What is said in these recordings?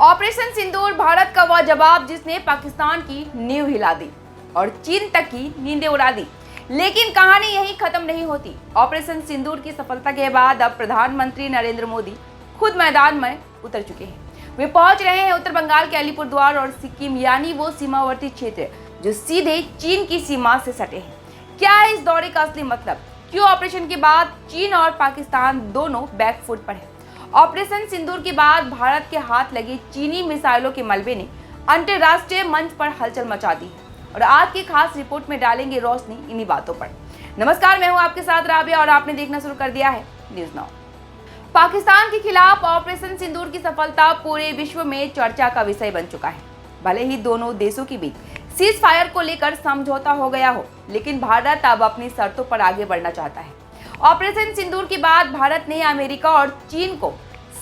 Operation सिंदूर भारत का वह जवाब जिसने पाकिस्तान की नींव हिला दी और चीन तक की नींदें उड़ा दी। लेकिन कहानी यहीं खत्म नहीं होती। ऑपरेशन सिंदूर की सफलता के बाद अब प्रधानमंत्री नरेंद्र मोदी खुद मैदान में उतर चुके हैं। वे पहुंच रहे हैं उत्तर बंगाल के अलीपुरद्वार और सिक्किम, यानी वो सीमावर्ती क्षेत्र जो सीधे चीन की सीमा से सटे हैं। क्या है इस दौरे का असली मतलब? क्यों ऑपरेशन के बाद चीन और पाकिस्तान दोनों बैकफुट पर है? ऑपरेशन सिंदूर के बाद भारत के हाथ लगे चीनी मिसाइलों के मलबे ने अंतर्राष्ट्रीय मंच पर हलचल मचा दी है और आज की खास रिपोर्ट में डालेंगे रोशनी इन्हीं बातों पर। नमस्कार, मैं हूं आपके साथ राबिया और आपने देखना शुरू कर दिया है न्यूज़ नाउ। पाकिस्तान के खिलाफ ऑपरेशन सिंदूर की सफलता पूरे विश्व में चर्चा का विषय बन चुका है। भले ही दोनों देशों के बीच सीज फायर को लेकर समझौता हो गया हो, लेकिन भारत अब अपनी शर्तों पर आगे बढ़ना चाहता है। ऑपरेशन सिंदूर के बाद भारत ने अमेरिका और चीन को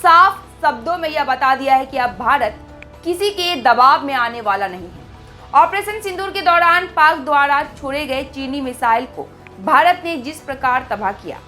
साफ शब्दों में यह बता दिया है कि अब भारत किसी के दबाव में आने वाला नहीं है। ऑपरेशन सिंदूर के दौरान पाक द्वारा छोड़े गए चीनी मिसाइल को भारत ने जिस प्रकार तबाह किया,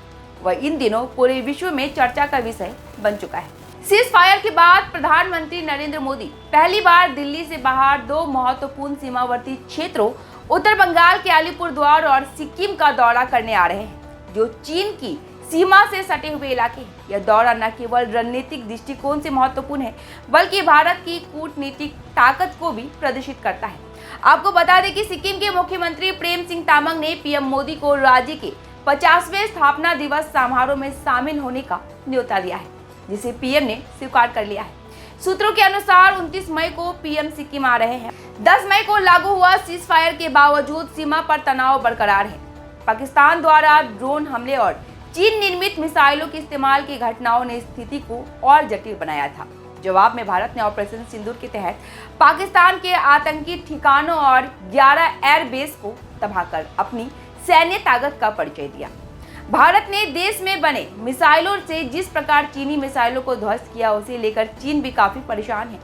वह इन दिनों पूरे विश्व में चर्चा का विषय बन चुका है। सीज फायर के बाद प्रधानमंत्री नरेंद्र मोदी पहली बार दिल्ली से बाहर दो महत्वपूर्ण सीमावर्ती क्षेत्रों उत्तर बंगाल के अलीपुरद्वार और सिक्किम का दौरा करने आ रहे हैं, जो चीन की सीमा से सटे हुए इलाके हैं। यह दौरा न केवल रणनीतिक दृष्टिकोण से महत्वपूर्ण है, बल्कि भारत की कूटनीतिक ताकत को भी प्रदर्शित करता है। आपको बता दें कि सिक्किम के मुख्यमंत्री प्रेम सिंह तामांग ने पीएम मोदी को राज्य के 50वें स्थापना दिवस समारोह में शामिल होने का न्योता दिया है, जिसे पीएम ने स्वीकार कर लिया है। सूत्रों के अनुसार 29 मई को पीएम सिक्किम आ रहे हैं। 10 मई को लागू हुआ सीज फायर के बावजूद सीमा पर तनाव बरकरार है। पाकिस्तान द्वारा ड्रोन हमले और चीन निर्मित मिसाइलों के इस्तेमाल की घटनाओं ने स्थिति को और जटिल बनाया था। जवाब में भारत ने ऑपरेशन सिंदूर के तहत पाकिस्तान के आतंकी ठिकानों और 11 एयरबेस को तबाह कर अपनी सैन्य ताकत का परिचय दिया। भारत ने देश में बने मिसाइलों से जिस प्रकार चीनी मिसाइलों को ध्वस्त किया, उसे लेकर चीन भी काफी परेशान है।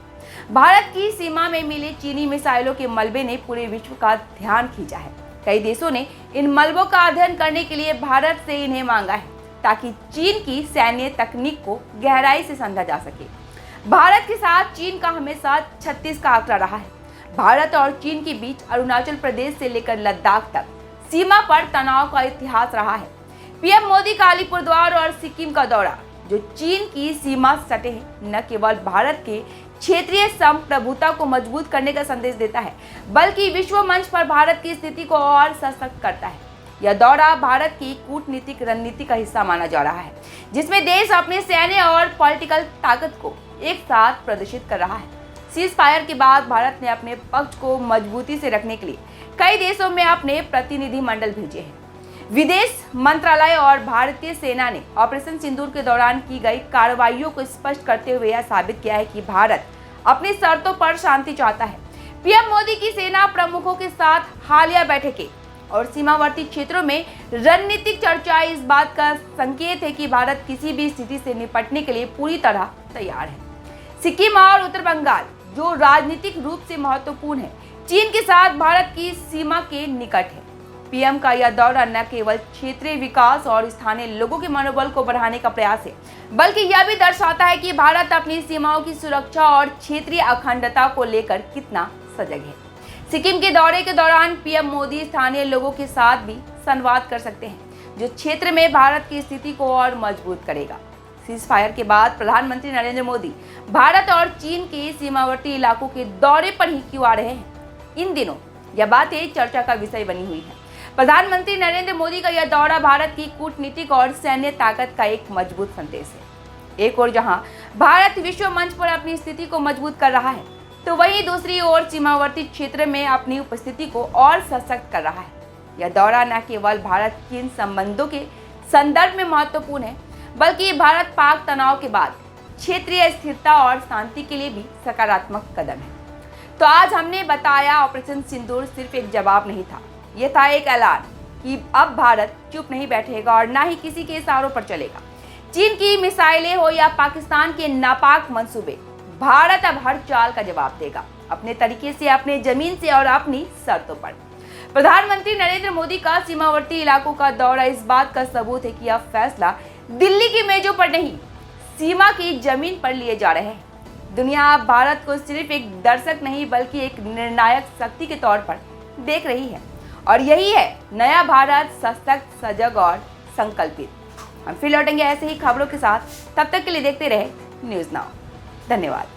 भारत की सीमा में मिले चीनी मिसाइलों के मलबे ने पूरे विश्व का ध्यान खींचा है। कई देशों ने इन मलबों का अध्ययन करने के लिए भारत से इन्हें मांगा है, ताकि चीन की सैन्य तकनीक को गहराई से समझा जा सके। भारत के साथ चीन का हमेशा 36 का आंकड़ा रहा है। भारत और चीन के बीच अरुणाचल प्रदेश से लेकर लद्दाख तक सीमा पर तनाव का इतिहास रहा है। पीएम मोदी का अलीपुरद्वार और सिक्किम का दौरा, जो चीन की सीमा से सटे हैं, न केवल भारत के क्षेत्रीय संप्रभुता को मजबूत करने का संदेश देता है, बल्कि विश्व मंच पर भारत की स्थिति को और सशक्त करता है। यह दौरा भारत की कूटनीतिक रणनीति का हिस्सा माना जा रहा है, जिसमें देश अपने सैन्य और पॉलिटिकल ताकत को एक साथ प्रदर्शित कर रहा है। सीज फायर के बाद भारत ने अपने पक्ष को मजबूती से रखने के लिए कई देशों में अपने प्रतिनिधि मंडल भेजे हैं। विदेश मंत्रालय और भारतीय सेना ने ऑपरेशन सिंदूर के दौरान की गई कार्रवाइयों को स्पष्ट करते हुए यह साबित किया है कि भारत अपनी शर्तों पर शांति चाहता है। पीएम मोदी की सेना प्रमुखों के साथ हालिया बैठकें और सीमावर्ती क्षेत्रों में रणनीतिक चर्चा इस बात का संकेत है कि भारत किसी भी स्थिति से निपटने के लिए पूरी तरह तैयार है। सिक्किम और उत्तर बंगाल, जो राजनीतिक रूप से महत्वपूर्ण है, चीन के साथ भारत की सीमा के निकट है। पीएम का यह दौरा न केवल क्षेत्रीय विकास और स्थानीय लोगों के मनोबल को बढ़ाने का प्रयास है, बल्कि यह भी दर्शाता है कि भारत अपनी सीमाओं की सुरक्षा और क्षेत्रीय अखंडता को लेकर कितना सजग है। सिक्किम के दौरे के दौरान पीएम मोदी स्थानीय लोगों के साथ भी संवाद कर सकते हैं, जो क्षेत्र में भारत की स्थिति को और मजबूत करेगा। सीज फायर के बाद प्रधानमंत्री नरेंद्र मोदी भारत और चीन के सीमावर्ती इलाकों के दौरे पर ही क्यों आ रहे हैं? इन दिनों यह बातें चर्चा का विषय बनी हुई है। प्रधानमंत्री नरेंद्र मोदी का यह दौरा भारत की कूटनीतिक और सैन्य ताकत का एक मजबूत संदेश है। एक ओर जहां भारत विश्व मंच पर अपनी स्थिति को मजबूत कर रहा है, तो वहीं दूसरी ओर सीमावर्ती क्षेत्र में अपनी उपस्थिति को और सशक्त कर रहा है। यह दौरा न केवल भारत चीन संबंधों के संदर्भ में महत्वपूर्ण है, बल्कि भारत पाक तनाव के बाद क्षेत्रीय स्थिरता और शांति के लिए भी सकारात्मक कदम है। तो आज हमने बताया ऑपरेशन सिंदूर सिर्फ एक जवाब नहीं था, ये था एक ऐलान कि अब भारत चुप नहीं बैठेगा और ना ही किसी के इशारों पर चलेगा। चीन की मिसाइलें हो या पाकिस्तान के नापाक मंसूबे, भारत अब हर चाल का जवाब देगा, अपने तरीके से, अपने जमीन से और अपनी शर्तों पर। प्रधानमंत्री नरेंद्र मोदी का सीमावर्ती इलाकों का दौरा इस बात का सबूत है कि यह फैसला दिल्ली की मेजों पर नहीं, सीमा की जमीन पर लिए जा रहे हैं। दुनिया अब भारत को सिर्फ एक दर्शक नहीं बल्कि एक निर्णायक शक्ति के तौर पर देख रही है और यही है नया भारत, सशक्त, सजग और संकल्पित। हम फिर लौटेंगे ऐसे ही खबरों के साथ, तब तक के लिए देखते रहे न्यूज़ नाउ। धन्यवाद।